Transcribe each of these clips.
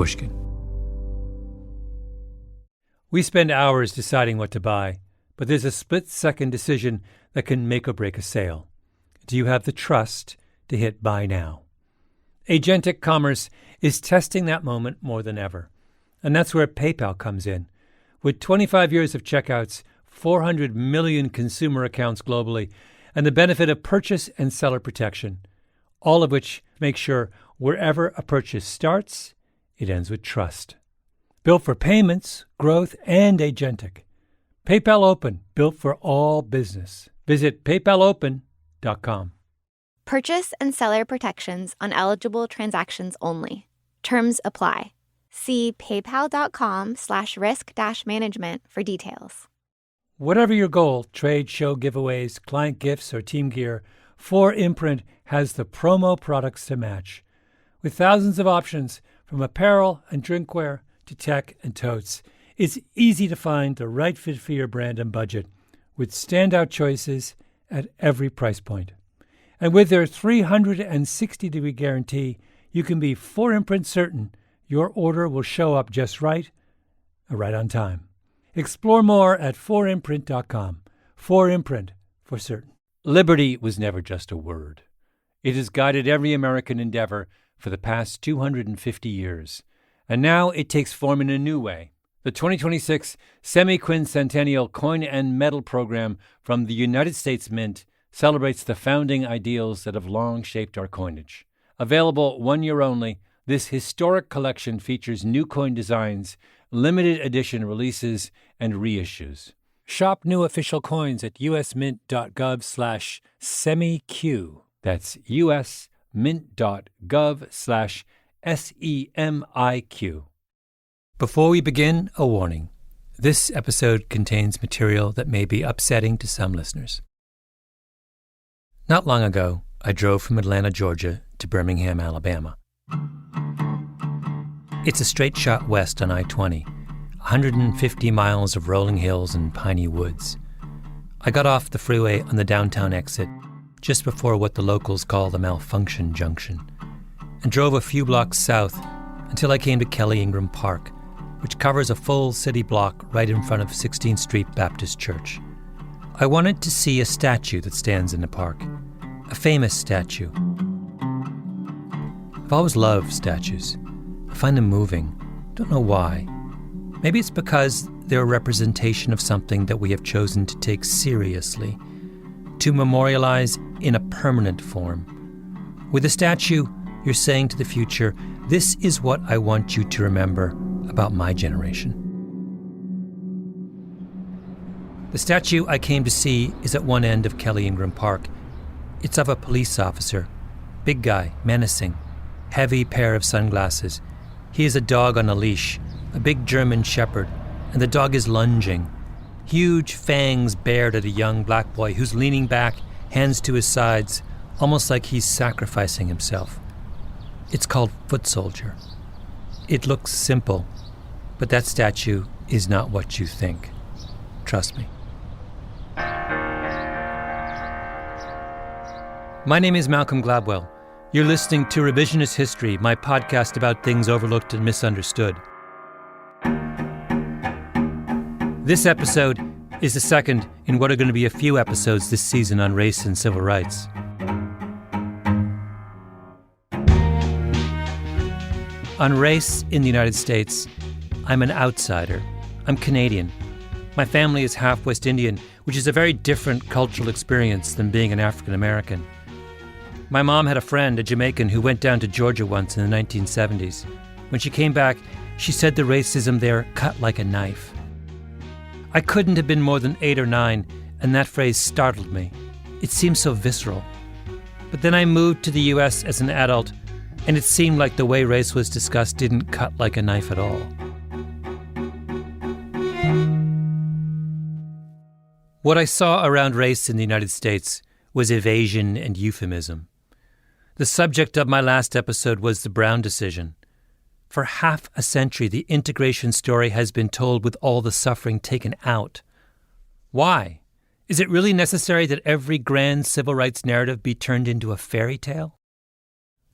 Pushkin. We spend hours deciding what to buy, but there's a split-second decision that can make or break a sale. Do you have the trust to hit buy now? Agentic commerce is testing that moment more than ever. And that's where PayPal comes in. With 25 years of checkouts, 400 million consumer accounts globally, and the benefit of purchase and seller protection, all of which make sure wherever a purchase starts, it ends with trust. Built for payments, growth, and agentic. PayPal Open, built for all business. Visit paypalopen.com. Purchase and seller protections on eligible transactions only. Terms apply. See paypal.com/risk-management for details. Whatever your goal, trade, show, giveaways, client gifts, or team gear, 4imprint has the promo products to match. With thousands of options, from apparel and drinkware to tech and totes, it's easy to find the right fit for your brand and budget, with standout choices at every price point. And with their 360-degree guarantee, you can be 4imprint certain your order will show up just right on time. Explore more at 4imprint.com. 4imprint, for certain. Liberty was never just a word. It has guided every American endeavor for the past 250 years. And now it takes form in a new way. The 2026 Semi-Quincentennial Coin and Medal Program from the United States Mint celebrates the founding ideals that have long shaped our coinage. Available 1 year only, this historic collection features new coin designs, limited edition releases, and reissues. Shop new official coins at usmint.gov/semiq. That's usmint.gov/SEMIQ. Before we begin, a warning. This episode contains material that may be upsetting to some listeners. Not long ago, I drove from Atlanta, Georgia to Birmingham, Alabama. It's a straight shot west on I-20, 150 miles of rolling hills and piney woods. I got off the freeway on the downtown exit just before what the locals call the malfunction junction, and drove a few blocks south until I came to Kelly Ingram Park, which covers a full city block right in front of 16th Street Baptist Church. I wanted to see a statue that stands in the park, a famous statue. I've always loved statues. I find them moving. Don't know why. Maybe it's because they're a representation of something that we have chosen to take seriously, to memorialize in a permanent form. With a statue, you're saying to the future, this is what I want you to remember about my generation. The statue I came to see is at one end of Kelly Ingram Park. It's of a police officer, big guy, menacing, heavy pair of sunglasses. He has a dog on a leash, a big German shepherd, and the dog is lunging, huge fangs bared at a young black boy who's leaning back, hands to his sides, almost like he's sacrificing himself. It's called Foot Soldier. It looks simple, but that statue is not what you think. Trust me. My name is Malcolm Gladwell. You're listening to Revisionist History, my podcast about things overlooked and misunderstood. This episode is the second in what are going to be a few episodes this season on race and civil rights. On race in the United States, I'm an outsider. I'm Canadian. My family is half West Indian, which is a very different cultural experience than being an African American. My mom had a friend, a Jamaican, who went down to Georgia once in the 1970s. When she came back, she said the racism there cut like a knife. I couldn't have been more than 8 or 9, and that phrase startled me. It seemed so visceral. But then I moved to the U.S. as an adult, and it seemed like the way race was discussed didn't cut like a knife at all. What I saw around race in the United States was evasion and euphemism. The subject of my last episode was the Brown decision. For half a century, the integration story has been told with all the suffering taken out. Why? Is it really necessary that every grand civil rights narrative be turned into a fairy tale?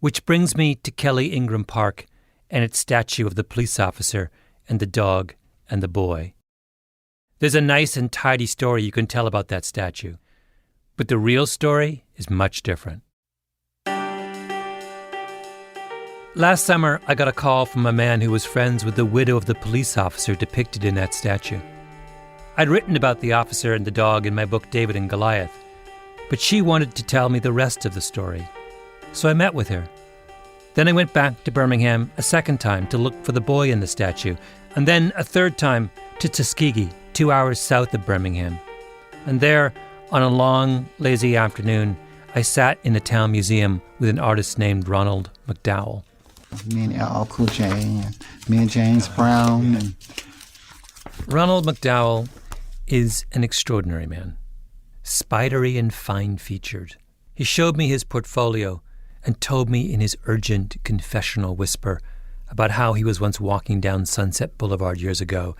Which brings me to Kelly Ingram Park and its statue of the police officer and the dog and the boy. There's a nice and tidy story you can tell about that statue, but the real story is much different. Last summer, I got a call from a man who was friends with the widow of the police officer depicted in that statue. I'd written about the officer and the dog in my book David and Goliath, but she wanted to tell me the rest of the story. So I met with her. Then I went back to Birmingham a second time to look for the boy in the statue, and then a third time to Tuskegee, 2 hours south of Birmingham. And there, on a long, lazy afternoon, I sat in the town museum with an artist named Ronald McDowell. Me and LL Cool J, and me and James Brown. And Ronald McDowell is an extraordinary man, spidery and fine-featured. He showed me his portfolio and told me in his urgent confessional whisper about how he was once walking down Sunset Boulevard years ago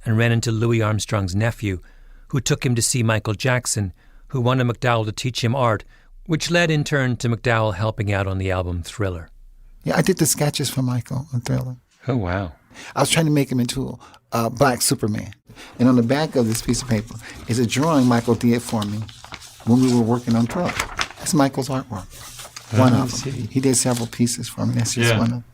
and ran into Louis Armstrong's nephew, who took him to see Michael Jackson, who wanted McDowell to teach him art, which led in turn to McDowell helping out on the album Thriller. yeah, I did the sketches for Michael on Thriller. Oh, wow. I was trying to make him into a black Superman. And on the back of this piece of paper is a drawing Michael did for me when we were working on Thriller. That's Michael's artwork. One of them. He did several pieces for me. That's just one of them.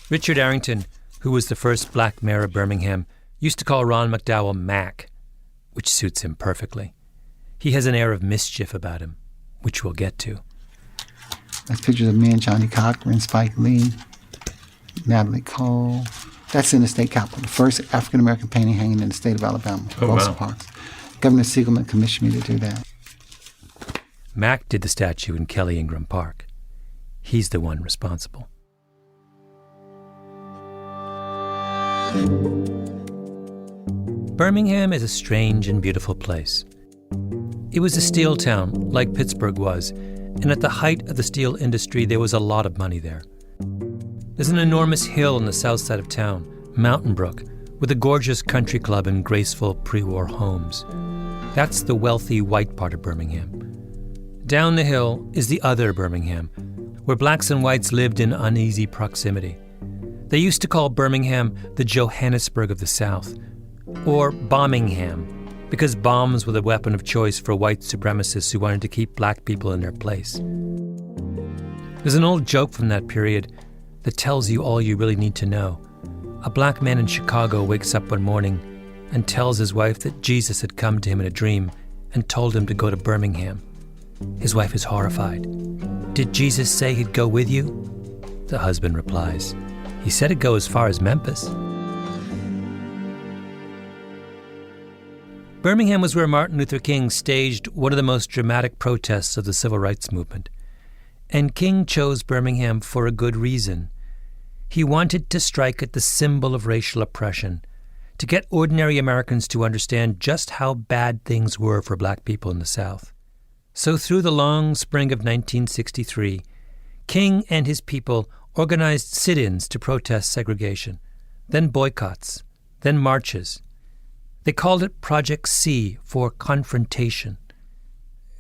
Richard Arrington, who was the first black mayor of Birmingham, used to call Ron McDowell Mac, which suits him perfectly. He has an air of mischief about him, which we'll get to. That's pictures of me and Johnny Cochran, Spike Lee, Natalie Cole. That's in the state capitol, the first African-American painting hanging in the state of Alabama, Rosa Parks. Governor Siegelman commissioned me to do that. Mac did the statue in Kelly Ingram Park. He's the one responsible. Birmingham is a strange and beautiful place. It was a steel town, like Pittsburgh was, and at the height of the steel industry, there was a lot of money there. There's an enormous hill on the south side of town, Mountain Brook, with a gorgeous country club and graceful pre-war homes. That's the wealthy white part of Birmingham. Down the hill is the other Birmingham, where blacks and whites lived in uneasy proximity. They used to call Birmingham the Johannesburg of the South, or Bombingham, because bombs were the weapon of choice for white supremacists who wanted to keep black people in their place. There's an old joke from that period that tells you all you really need to know. A black man in Chicago wakes up one morning and tells his wife that Jesus had come to him in a dream and told him to go to Birmingham. His wife is horrified. "Did Jesus say he'd go with you?" The husband replies, "He said he'd go as far as Memphis." Birmingham was where Martin Luther King staged one of the most dramatic protests of the civil rights movement. And King chose Birmingham for a good reason. He wanted to strike at the symbol of racial oppression, to get ordinary Americans to understand just how bad things were for black people in the South. So through the long spring of 1963, King and his people organized sit-ins to protest segregation, then boycotts, then marches. They called it Project C for confrontation.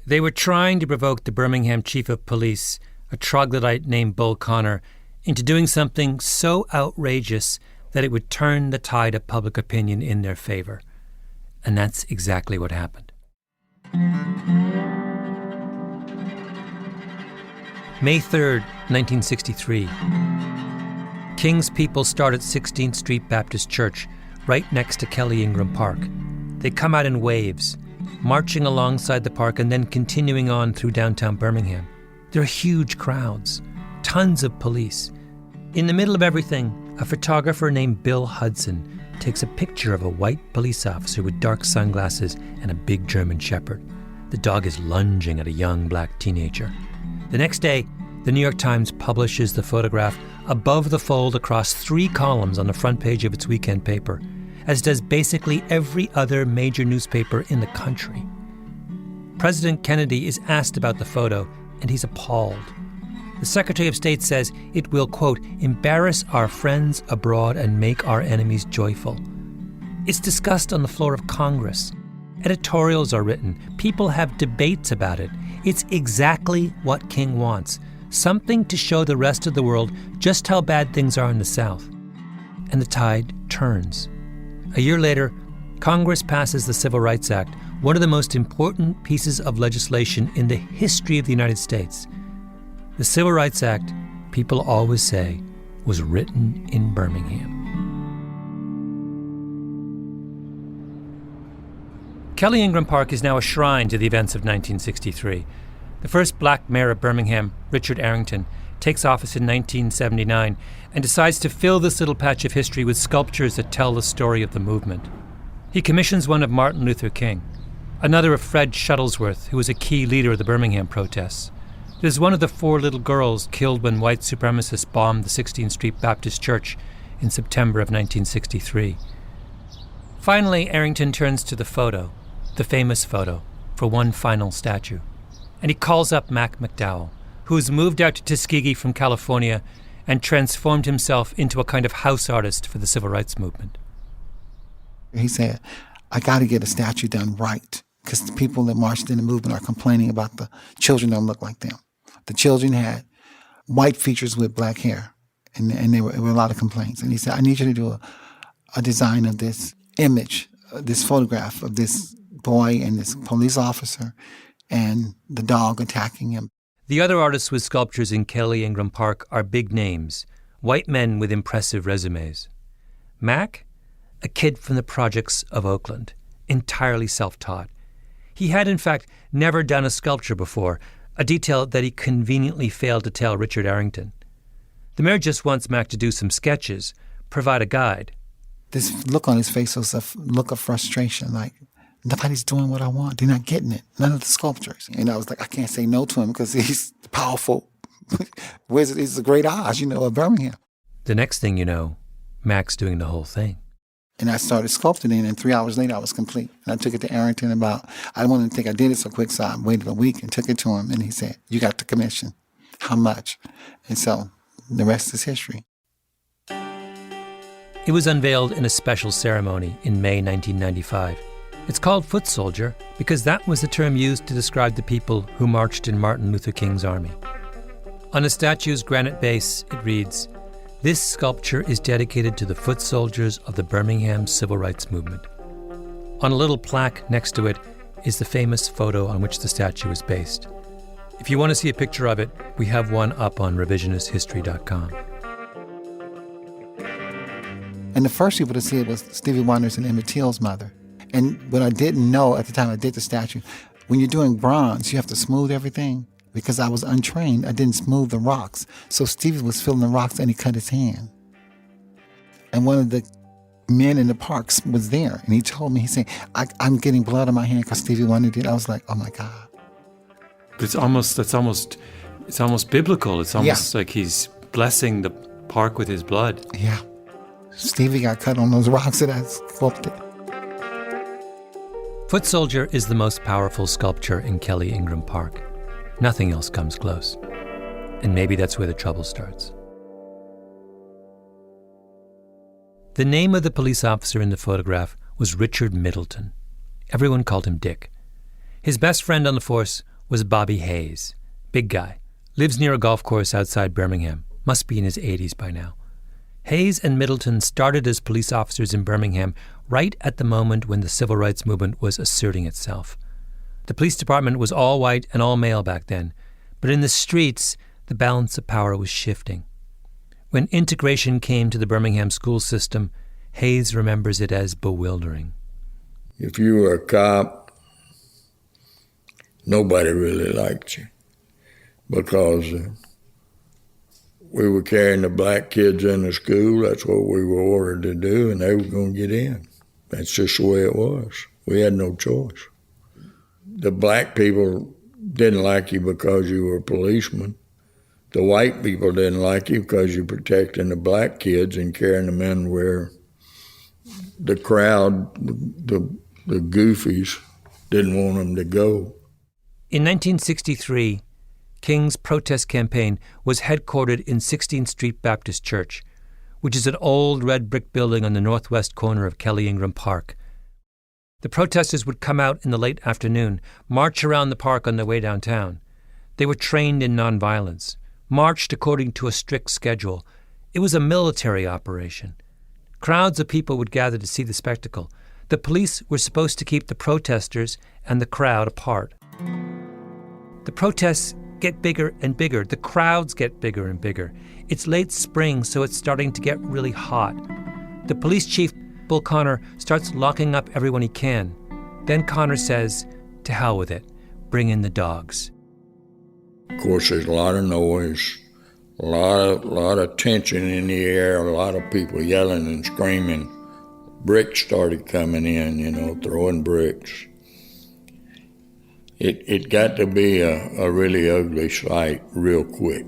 They were trying to provoke the Birmingham chief of police, a troglodyte named Bull Connor, into doing something so outrageous that it would turn the tide of public opinion in their favor. And that's exactly what happened. May 3rd, 1963. King's people start at 16th Street Baptist Church, right next to Kelly Ingram Park. They come out in waves, marching alongside the park and then continuing on through downtown Birmingham. There are huge crowds, tons of police. In the middle of everything, a photographer named Bill Hudson takes a picture of a white police officer with dark sunglasses and a big German shepherd. The dog is lunging at a young black teenager. The next day, the New York Times publishes the photograph above the fold across 3 columns on the front page of its weekend paper, as does basically every other major newspaper in the country. President Kennedy is asked about the photo, and he's appalled. The Secretary of State says it will, quote, embarrass our friends abroad and make our enemies joyful. It's discussed on the floor of Congress. Editorials are written. People have debates about it. It's exactly what King wants. something to show the rest of the world just how bad things are in the South. And the tide turns. A year later, Congress passes the Civil Rights Act, one of the most important pieces of legislation in the history of the United States. The Civil Rights Act, people always say, was written in Birmingham. Kelly Ingram Park is now a shrine to the events of 1963. The first black mayor of Birmingham, Richard Arrington, takes office in 1979 and decides to fill this little patch of history with sculptures that tell the story of the movement. He commissions one of Martin Luther King, another of Fred Shuttlesworth, who was a key leader of the Birmingham protests. It is one of the 4 little girls killed when white supremacists bombed the 16th Street Baptist Church in September of 1963. Finally, Arrington turns to the photo, the famous photo, for one final statue. And he calls up Mac McDowell, who has moved out to Tuskegee from California and transformed himself into a kind of house artist for the civil rights movement. He said, I got to get a statue done right, because the people that marched in the movement are complaining about the children don't look like them. The children had white features with black hair, and there were a lot of complaints. And he said, I need you to do a design of this image, this photograph of this boy and this police officer and the dog attacking him. The other artists with sculptures in Kelly Ingram Park are big names, white men with impressive resumes. Mac, a kid from the projects of Oakland, entirely self-taught. He had, in fact, never done a sculpture before, a detail that he conveniently failed to tell Richard Arrington. The mayor just wants Mac to do some sketches, provide a guide. This look on his face was a look of frustration, like, nobody's doing what I want. They're not getting it. None of the sculptors. And I was like, I can't say no to him because he's powerful wizard. He's the great Oz, of Birmingham. The next thing you know, Mac's doing the whole thing. And I started sculpting it, and 3 hours later I was complete. And I took it to Arrington I wanted to think I did it so quick, so I waited a week and took it to him. And he said, you got the commission. How much? And so the rest is history. It was unveiled in a special ceremony in May 1995. It's called foot soldier because that was the term used to describe the people who marched in Martin Luther King's army. On the statue's granite base, it reads, "This sculpture is dedicated to the foot soldiers of the Birmingham Civil Rights Movement." On a little plaque next to it is the famous photo on which the statue is based. If you want to see a picture of it, we have one up on revisionisthistory.com. And the first people to see it was Stevie Wonder's and Emmett Till's mother. And what I didn't know at the time I did the statue, when you're doing bronze, you have to smooth everything. Because I was untrained, I didn't smooth the rocks. So Stevie was feeling the rocks and he cut his hand. And one of the men in the parks was there. And he told me, he said, I'm getting blood on my hand because Stevie Wonder did. I was like, oh my God. But it's almost biblical. It's almost like he's blessing the park with his blood. Yeah. Stevie got cut on those rocks that I sculpted. Foot Soldier is the most powerful sculpture in Kelly Ingram Park. Nothing else comes close. And maybe that's where the trouble starts. The name of the police officer in the photograph was Richard Middleton. Everyone called him Dick. His best friend on the force was Bobby Hayes. Big guy. Lives near a golf course outside Birmingham. Must be in his 80s by now. Hayes and Middleton started as police officers in Birmingham right at the moment when the civil rights movement was asserting itself. The police department was all white and all male back then, but in the streets, the balance of power was shifting. When integration came to the Birmingham school system, Hayes remembers it as bewildering. If you were a cop, nobody really liked you because we were carrying the black kids into school. That's what we were ordered to do, and they were going to get in. That's just the way it was. We had no choice. The black people didn't like you because you were a policeman. The white people didn't like you because you're protecting the black kids and carrying them in where the crowd, the goofies, didn't want them to go. In 1963, King's protest campaign was headquartered in 16th Street Baptist Church, which is an old red brick building on the northwest corner of Kelly Ingram Park. The protesters would come out in the late afternoon, march around the park on their way downtown. They were trained in nonviolence, marched according to a strict schedule. It was a military operation. Crowds of people would gather to see the spectacle. The police were supposed to keep the protesters and the crowd apart. The protests get bigger and bigger. The crowds get bigger and bigger. It's late spring, so it's starting to get really hot. The police chief, Bill Connor, starts locking up everyone he can. Then Connor says, "To hell with it. Bring in the dogs." Of course, there's a lot of noise, a lot of tension in the air, a lot of people yelling and screaming. Bricks started coming in, throwing bricks. It got to be a really ugly sight real quick.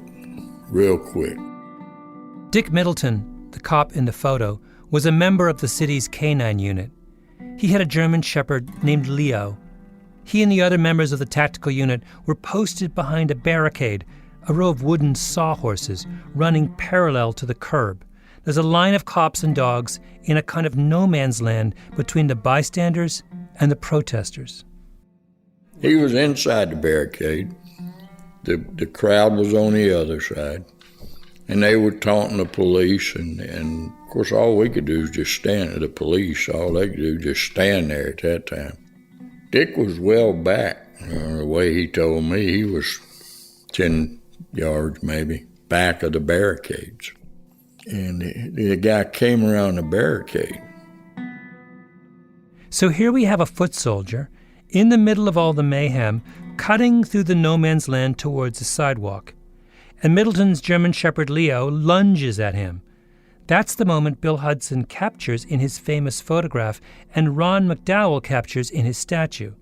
Dick Middleton, the cop in the photo, was a member of the city's canine unit. He had a German shepherd named Leo. He and the other members of the tactical unit were posted behind a barricade, a row of wooden sawhorses running parallel to the curb. There's a line of cops and dogs in a kind of no man's land between the bystanders and the protesters. He was inside the barricade. The crowd was on the other side. And they were taunting the police. And of course, all we could do was just stand at the police. All they could do was just stand there at that time. Dick was well back. The way he told me, he was 10 yards maybe back of the barricades. And the guy came around the barricade. So here we have a foot soldier in the middle of all the mayhem, cutting through the no man's land towards the sidewalk. And Middleton's German shepherd Leo lunges at him. That's the moment Bill Hudson captures in his famous photograph and Ron McDowell captures in his statue.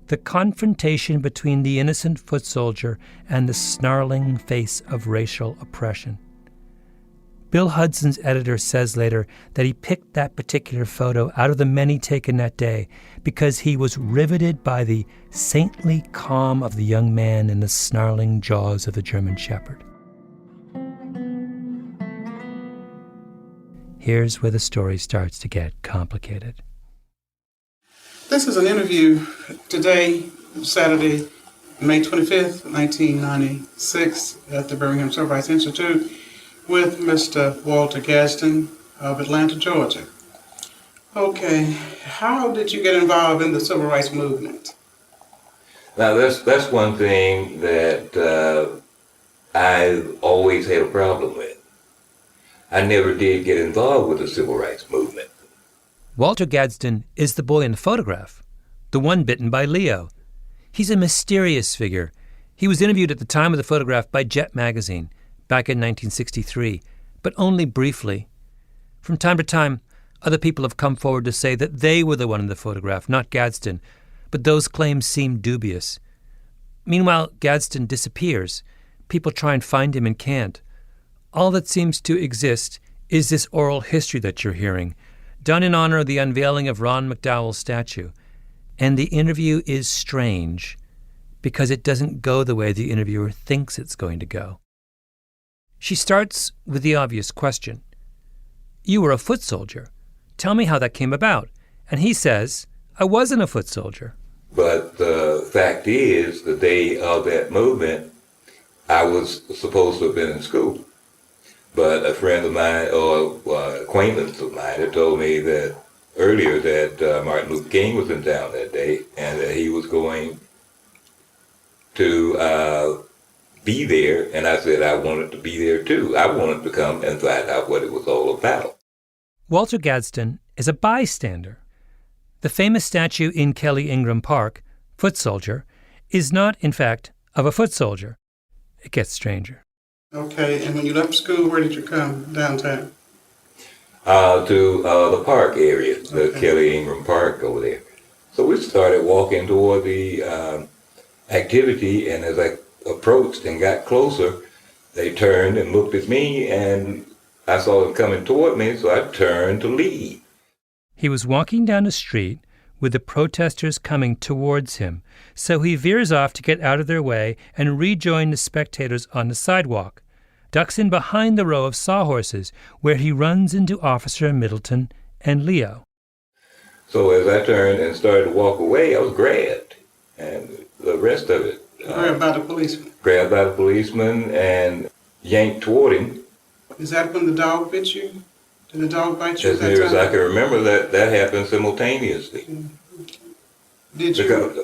The confrontation between the innocent foot soldier and the snarling face of racial oppression. Bill Hudson's editor says later that he picked that particular photo out of the many taken that day because he was riveted by the saintly calm of the young man in the snarling jaws of the German shepherd. Here's where the story starts to get complicated. This is an interview today, Saturday, May 25th, 1996, at the Birmingham Civil Rights Institute with Mr. Walter Gadsden of Atlanta, Georgia. Okay, how did you get involved in the civil rights movement? Now that's one thing that I always had a problem with. I never did get involved with the civil rights movement. Walter Gadsden is the boy in the photograph, the one bitten by Leo. He's a mysterious figure. He was interviewed at the time of the photograph by Jet magazine back in 1963, but only briefly. From time to time, other people have come forward to say that they were the one in the photograph, not Gadsden, but those claims seem dubious. Meanwhile, Gadsden disappears. People try and find him and can't. All that seems to exist is this oral history that you're hearing, done in honor of the unveiling of Ron McDowell's statue. And the interview is strange because it doesn't go the way the interviewer thinks it's going to go. She starts with the obvious question. You were a foot soldier. Tell me how that came about. And he says, I wasn't a foot soldier. But the fact is, the day of that movement, I was supposed to have been in school. But a friend of mine, or acquaintance of mine, had told me that earlier that Martin Luther King was in town that day and that he was going to be there. And I said I wanted to be there too. I wanted to come and find out what it was all about. Walter Gadsden is a bystander. The famous statue in Kelly Ingram Park, Foot Soldier, is not, in fact, of a foot soldier. It gets stranger. Okay, and when you left school, where did you come downtown? To the park area, the Kelly Ingram Park over there. So we started walking toward the activity, and as I approached and got closer, they turned and looked at me, and I saw them coming toward me, so I turned to leave. He was walking down the street with the protesters coming towards him, so he veers off to get out of their way and rejoin the spectators on the sidewalk, ducks in behind the row of sawhorses, where he runs into Officer Middleton and Leo. So as I turned and started to walk away, I was grabbed, and the rest of it. Grabbed by the policeman? Grabbed by the policeman, and yanked toward him. Is that when the dog bit you? Did the dog bite you? As near as I can remember, that happened simultaneously. Did you? Because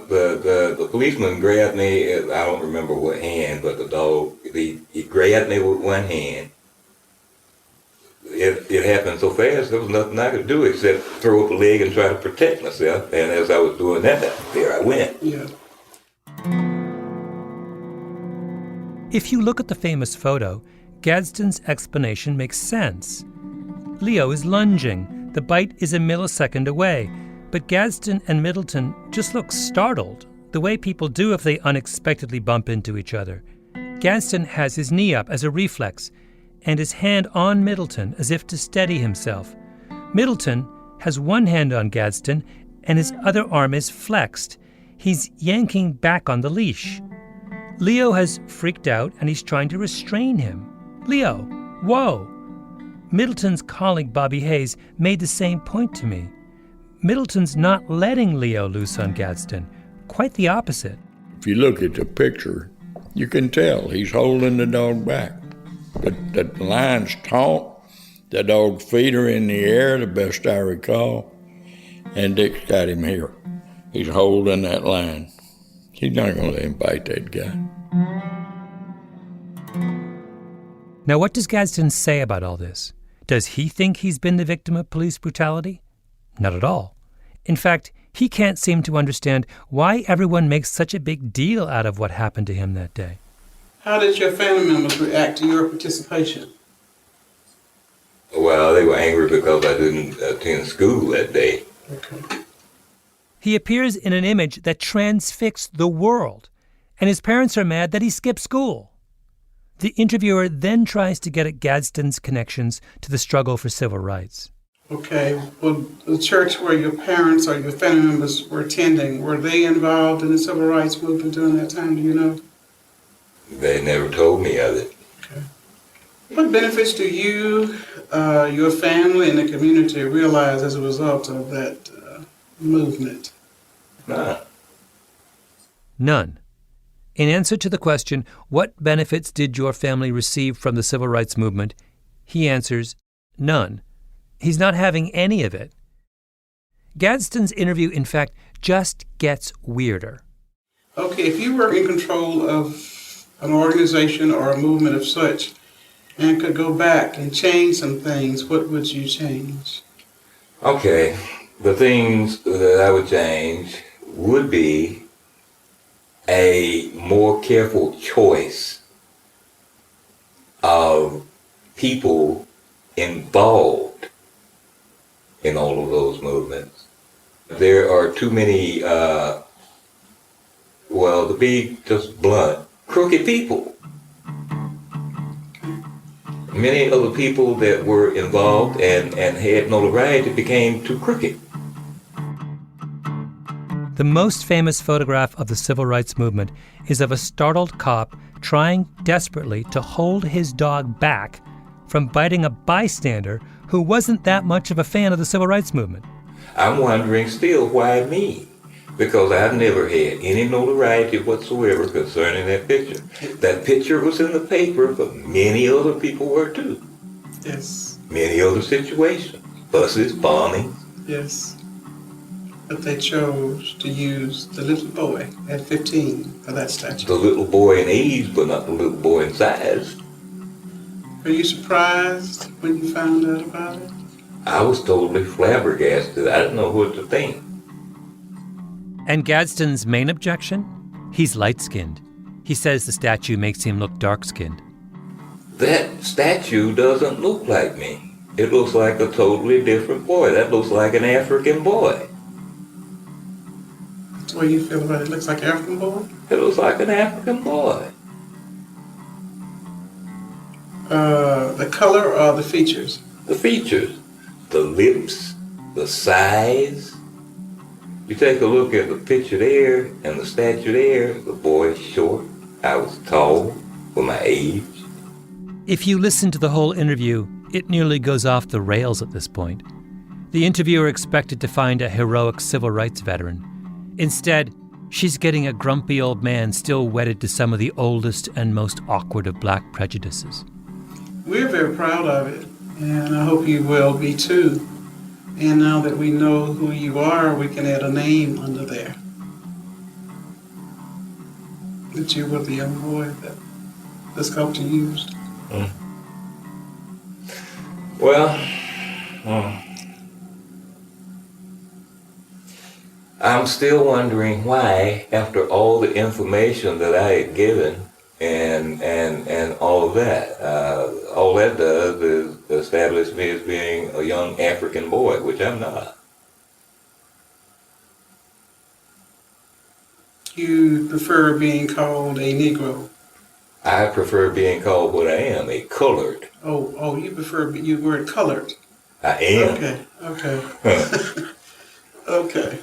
the policeman grabbed me, I don't remember what hand, but the dog, he grabbed me with one hand. It happened so fast, there was nothing I could do except throw up a leg and try to protect myself. And as I was doing that, there I went. Yeah. If you look at the famous photo, Gadsden's explanation makes sense. Leo is lunging. The bite is a millisecond away. But Gadsden and Middleton just look startled, the way people do if they unexpectedly bump into each other. Gadsden has his knee up as a reflex, and his hand on Middleton as if to steady himself. Middleton has one hand on Gadsden, and his other arm is flexed. He's yanking back on the leash. Leo has freaked out, and he's trying to restrain him. Leo, whoa! Middleton's colleague Bobby Hayes made the same point to me. Middleton's not letting Leo loose on Gadsden. Quite the opposite. If you look at the picture, you can tell he's holding the dog back. The line's taut, the dog's feet are in the air, the best I recall, and Dick's got him here. He's holding that line. He's not going to let him bite that guy. Now, what does Gadsden say about all this? Does he think he's been the victim of police brutality? Not at all. In fact, he can't seem to understand why everyone makes such a big deal out of what happened to him that day. How did your family members react to your participation? Well, they were angry because I didn't attend school that day. Okay. He appears in an image that transfixed the world, and his parents are mad that he skipped school. The interviewer then tries to get at Gadsden's connections to the struggle for civil rights. Okay, well, the church where your parents or your family members were attending, were they involved in the civil rights movement during that time, do you know? They never told me of it. Okay. What benefits do you, your family, and the community realize as a result of that movement? None. None. In answer to the question, what benefits did your family receive from the civil rights movement, he answers, none. He's not having any of it. Gadsden's interview, in fact, just gets weirder. Okay, if you were in control of an organization or a movement of such and could go back and change some things, what would you change? Okay, the things that I would change would be a more careful choice of people involved in all of those movements. There are too many, to be just blunt, crooked people. Many of the people that were involved and had notoriety became too crooked. The most famous photograph of the civil rights movement is of a startled cop trying desperately to hold his dog back from biting a bystander who wasn't that much of a fan of the civil rights movement. I'm wondering still why me, because I've never had any notoriety whatsoever concerning that picture. That picture was in the paper, but many other people were too. Yes. Many other situations, buses, bombings. Yes. But they chose to use the little boy at 15 for that statue. The little boy in age, but not the little boy in size. Were you surprised when you found out about it? I was totally flabbergasted. I didn't know what to think. And Gadsden's main objection? He's light-skinned. He says the statue makes him look dark-skinned. That statue doesn't look like me. It looks like a totally different boy. That looks like an African boy. That's the way you feel about it. It looks like an African boy? It looks like an African boy. The color or the features? The features, the lips, the size. You take a look at the picture there and the statue there. The boy is short. I was tall for my age. If you listen to the whole interview, it nearly goes off the rails at this point. The interviewer expected to find a heroic civil rights veteran. Instead, She's getting a grumpy old man still wedded to some of the oldest and most awkward of black prejudices. We're very proud of it, and I hope you will be too. And now that we know who you are, we can add a name under there. That you were the young boy that the sculptor used. Well, I'm still wondering why, after all the information that I had given and all that does is establish me as being a young African boy, which I'm not. You prefer being called a Negro? I prefer being called what I am, a colored. Oh, you prefer you word colored. I am. Okay. Okay.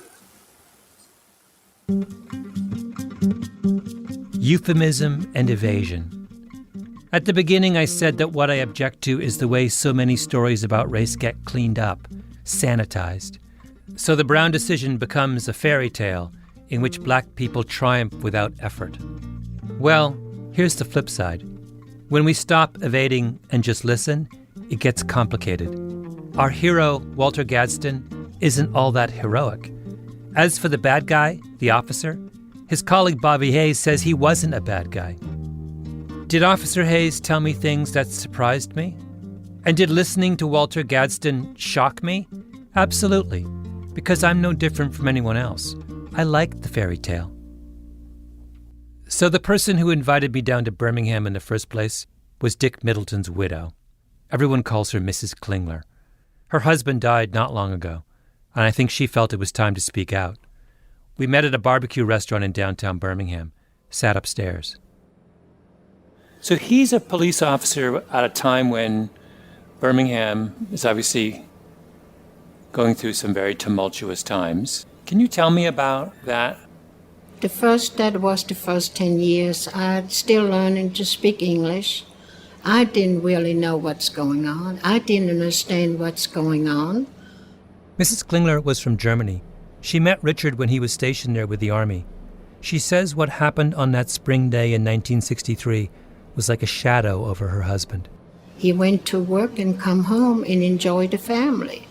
Euphemism and evasion. At the beginning, I said that what I object to is the way so many stories about race get cleaned up, sanitized. So the Brown decision becomes a fairy tale in which black people triumph without effort. Well, here's the flip side. When we stop evading and just listen, it gets complicated. Our hero, Walter Gadsden, isn't all that heroic. As for the bad guy, the officer, his colleague Bobby Hayes says he wasn't a bad guy. Did Officer Hayes tell me things that surprised me? And did listening to Walter Gadsden shock me? Absolutely, because I'm no different from anyone else. I liked the fairy tale. So the person who invited me down to Birmingham in the first place was Dick Middleton's widow. Everyone calls her Mrs. Klingler. Her husband died not long ago, and I think she felt it was time to speak out. We met at a barbecue restaurant in downtown Birmingham, sat upstairs. So he's a police officer at a time when Birmingham is obviously going through some very tumultuous times. Can you tell me about that? That was the first 10 years. I'm still learning to speak English. I didn't really know what's going on. I didn't understand what's going on. Mrs. Klingler was from Germany. She met Richard when he was stationed there with the Army. She says what happened on that spring day in 1963 was like a shadow over her husband. He went to work and come home and enjoy the family.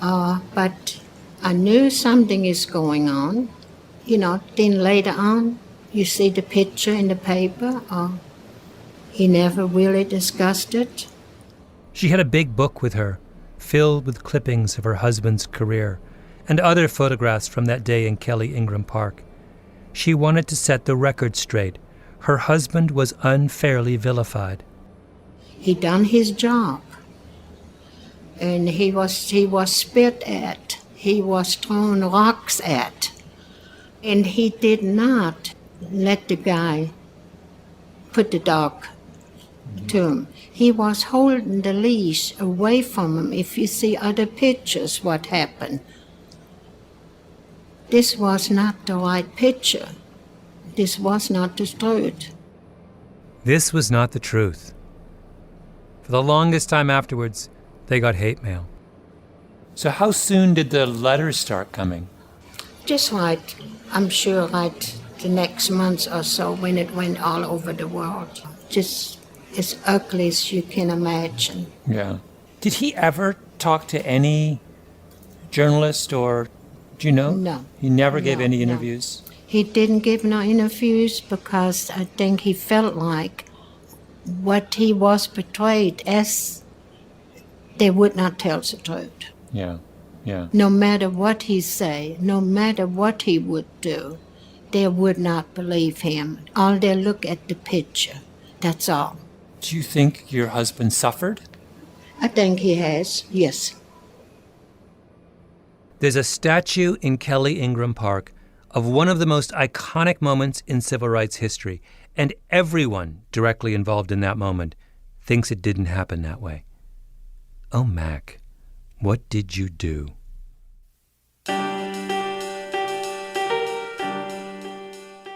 But I knew something is going on. Then later on, you see the picture in the paper. He never really discussed it. She had a big book with her, filled with clippings of her husband's career and other photographs from that day in Kelly Ingram Park. She wanted to set the record straight. Her husband was unfairly vilified. He done his job, and he was spit at. He was thrown rocks at, and he did not let the guy put the dog to him. He was holding the leash away from him. If you see other pictures, what happened. This was not the right picture. This was not the truth. This was not the truth. For the longest time afterwards, they got hate mail. So how soon did the letters start coming? Just I'm sure the next month or so when it went all over the world. Just as ugly as you can imagine. Yeah. Did he ever talk to any journalist or, do you know? No. He never gave any interviews? He didn't give no interviews because I think he felt like what he was portrayed as, they would not tell the truth. Yeah. No matter what he say, no matter what he would do, they would not believe him. All they look at the picture, that's all. Do you think your husband suffered? I think he has, yes. There's a statue in Kelly Ingram Park of one of the most iconic moments in civil rights history, and everyone directly involved in that moment thinks it didn't happen that way. Oh, Mac, what did you do?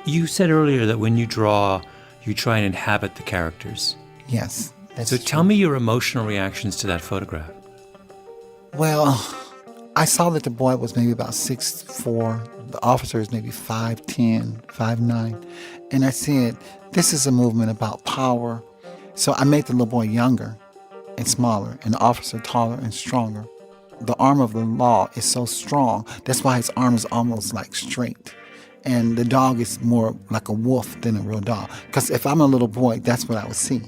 You said earlier that when you draw, you try and inhabit the characters. Yes. So tell me your emotional reactions to that photograph. Well, I saw that the boy was maybe about 6'4", The officer is maybe 5'10", 5'9". And I said, this is a movement about power. So I made the little boy younger and smaller, and the officer taller and stronger. The arm of the law is so strong. That's why his arm is almost like straight. And the dog is more like a wolf than a real dog. Because if I'm a little boy, that's what I would see.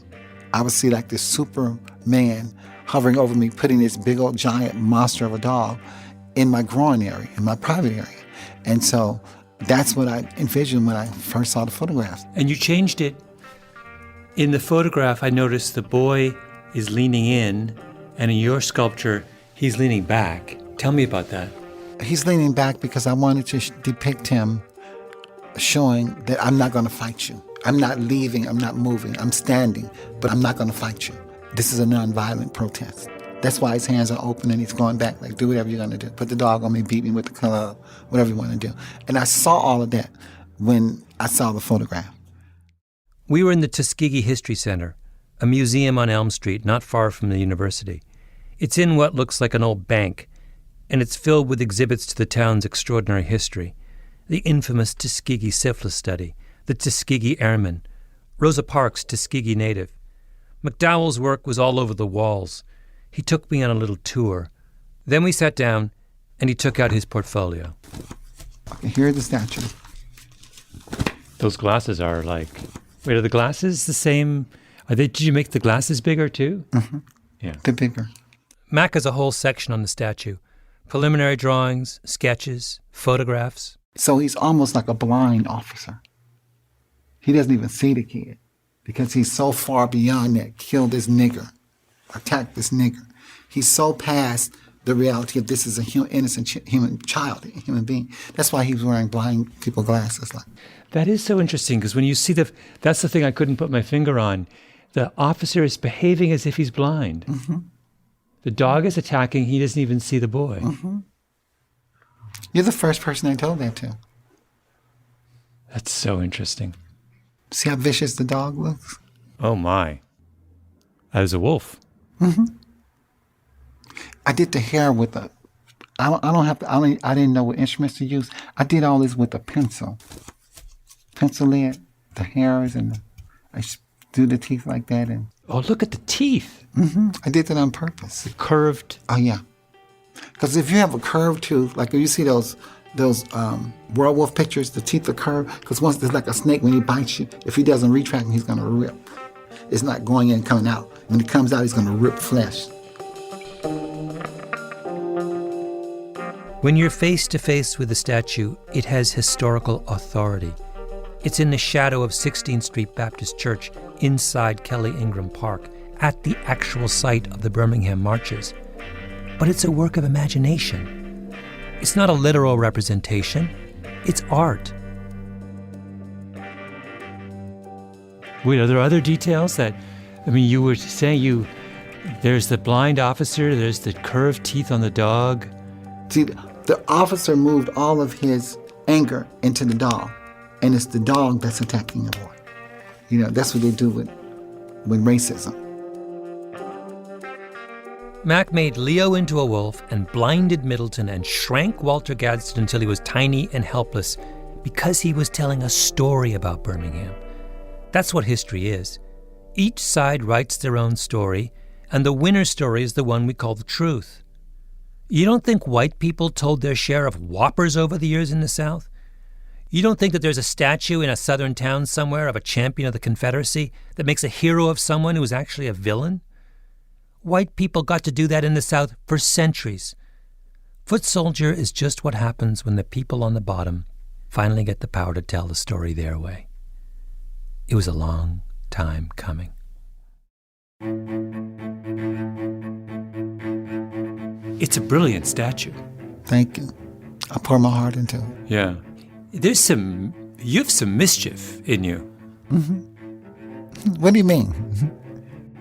I would see like this Superman hovering over me, putting this big old giant monster of a dog in my groin area, in my private area. And so that's what I envisioned when I first saw the photographs. And you changed it. In the photograph, I noticed the boy is leaning in, and in your sculpture, he's leaning back. Tell me about that. He's leaning back because I wanted to depict him showing that I'm not going to fight you. I'm not leaving, I'm not moving, I'm standing, but I'm not going to fight you. This is a nonviolent protest. That's why his hands are open and he's going back, like, do whatever you're going to do. Put the dog on me, beat me with the club, whatever you want to do. And I saw all of that when I saw the photograph. We were in the Tuskegee History Center, a museum on Elm Street not far from the university. It's in what looks like an old bank, and it's filled with exhibits to the town's extraordinary history. The infamous Tuskegee syphilis study, the Tuskegee Airmen, Rosa Parks' Tuskegee native. McDowell's work was all over the walls. He took me on a little tour. Then we sat down, and he took out his portfolio. Okay, here are the statues. Those glasses are like... Wait, are the glasses the same? Did you make the glasses bigger too? Mm-hmm. Yeah. They're bigger. Mac has a whole section on the statue. Preliminary drawings, sketches, photographs. So he's almost like a blind officer. He doesn't even see the kid because he's so far beyond that. Kill this nigger. Attack this nigger. He's so past the reality of this is a innocent human child, a human being. That's why he's wearing blind people glasses. That is so interesting because when you see that's the thing I couldn't put my finger on. The officer is behaving as if he's blind. Mm-hmm. The dog is attacking. He doesn't even see the boy. Mm-hmm. You're the first person I told that to. That's so interesting. See how vicious the dog looks? Oh my. As a wolf. Mm-hmm. I did the hair with I didn't know what instruments to use. I did all this with a pencil. Pencil it, the hairs, and I do the teeth like that. And oh, look at the teeth. Mm-hmm. I did that on purpose. The curved. Oh, yeah. Because if you have a curved tooth, like if you see those werewolf pictures, the teeth are curved, because once there's like a snake, when he bites you, if he doesn't retract, he's going to rip. It's not going in and coming out. When it comes out, he's going to rip flesh. When you're face to face with the statue, it has historical authority. It's in the shadow of 16th Street Baptist Church inside Kelly Ingram Park at the actual site of the Birmingham marches. But it's a work of imagination. It's not a literal representation. It's art. Wait, are there other details that, you were saying there's the blind officer, there's the curved teeth on the dog. See, the officer moved all of his anger into the dog. And it's the dog that's attacking the boy. That's what they do with racism. Mac made Leo into a wolf and blinded Middleton and shrank Walter Gadsden until he was tiny and helpless because he was telling a story about Birmingham. That's what history is. Each side writes their own story, and the winner's story is the one we call the truth. You don't think white people told their share of whoppers over the years in the South? You don't think that there's a statue in a southern town somewhere of a champion of the Confederacy that makes a hero of someone who was actually a villain? White people got to do that in the South for centuries. Foot soldier is just what happens when the people on the bottom finally get the power to tell the story their way. It was a long time coming. It's a brilliant statue. Thank you. I pour my heart into it. Yeah. You have some mischief in you. Mm-hmm. What do you mean?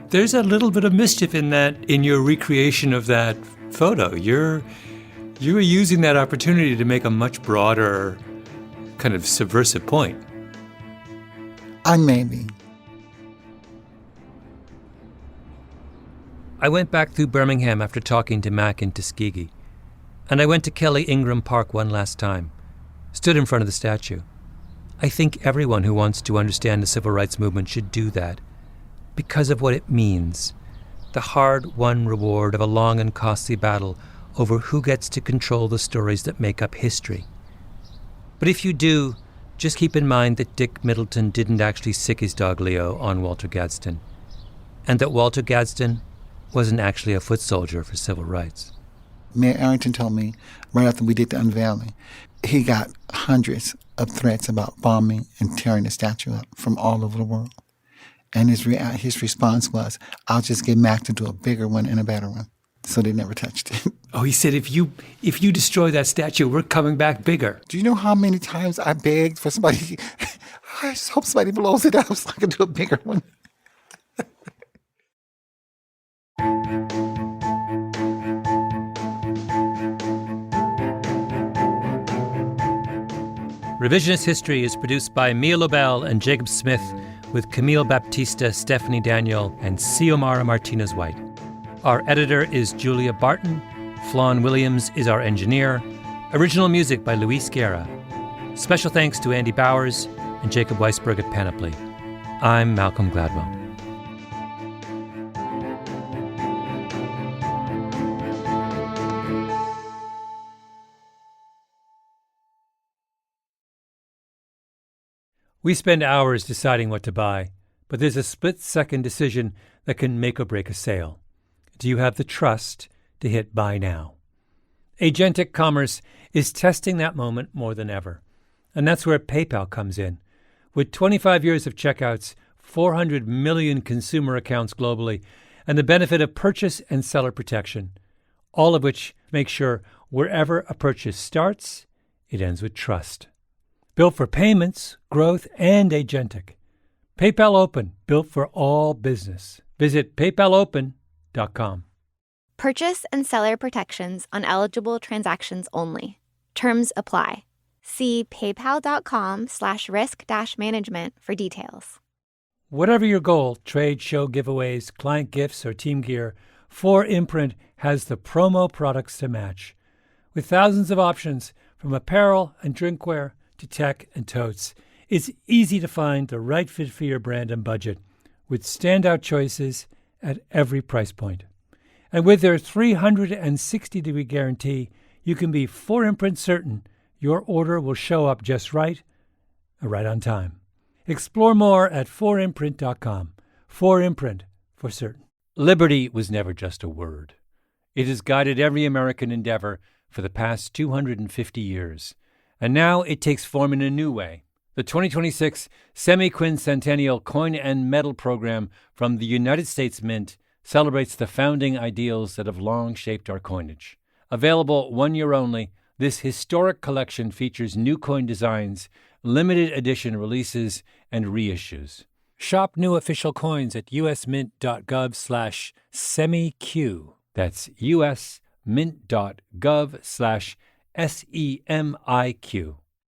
There's a little bit of mischief in your recreation of that photo. You were using that opportunity to make a much broader kind of subversive point. I may be. I went back through Birmingham after talking to Mac in Tuskegee, and I went to Kelly Ingram Park one last time. stood in front of the statue. I think everyone who wants to understand the civil rights movement should do that, because of what it means, the hard-won reward of a long and costly battle over who gets to control the stories that make up history. But if you do, just keep in mind that Dick Middleton didn't actually sick his dog Leo on Walter Gadsden, and that Walter Gadsden wasn't actually a foot soldier for civil rights. Mayor Arrington told me right after we did the unveiling, he got hundreds of threats about bombing and tearing the statue up from all over the world. And his response was, I'll just get Mac to do a bigger one and a better one. So they never touched it. Oh, he said, if you destroy that statue, we're coming back bigger. Do you know how many times I begged for somebody, I just hope somebody blows it up so I can do a bigger one. Revisionist History is produced by Mia Lobel and Jacob Smith, with Camille Baptista, Stephanie Daniel, and Xiomara Martinez-White. Our editor is Julia Barton. Flawn Williams is our engineer. Original music by Luis Guerra. Special thanks to Andy Bowers and Jacob Weisberg at Panoply. I'm Malcolm Gladwell. We spend hours deciding what to buy, but there's a split-second decision that can make or break a sale. Do you have the trust to hit buy now? Agentic commerce is testing that moment more than ever, and that's where PayPal comes in. With 25 years of checkouts, 400 million consumer accounts globally, and the benefit of purchase and seller protection, all of which make sure wherever a purchase starts, it ends with trust. Built for payments, growth, and agentic. PayPal Open, built for all business. Visit paypalopen.com. Purchase and seller protections on eligible transactions only. Terms apply. See paypal.com/risk-management for details. Whatever your goal, trade, show giveaways, client gifts, or team gear, 4imprint has the promo products to match. With thousands of options, from apparel and drinkware to tech and totes, it's easy to find the right fit for your brand and budget, with standout choices at every price point. And with their 360-degree guarantee, you can be 4imprint certain your order will show up just right on time. Explore more at 4imprint.com. 4imprint, for certain. Liberty was never just a word. It has guided every American endeavor for the past 250 years. And now it takes form in a new way. The 2026 Semi-Quincentennial Coin and Medal Program from the United States Mint celebrates the founding ideals that have long shaped our coinage. Available 1 year only, this historic collection features new coin designs, limited edition releases, and reissues. Shop new official coins at usmint.gov/semiq. That's usmint.gov/SEMIQ.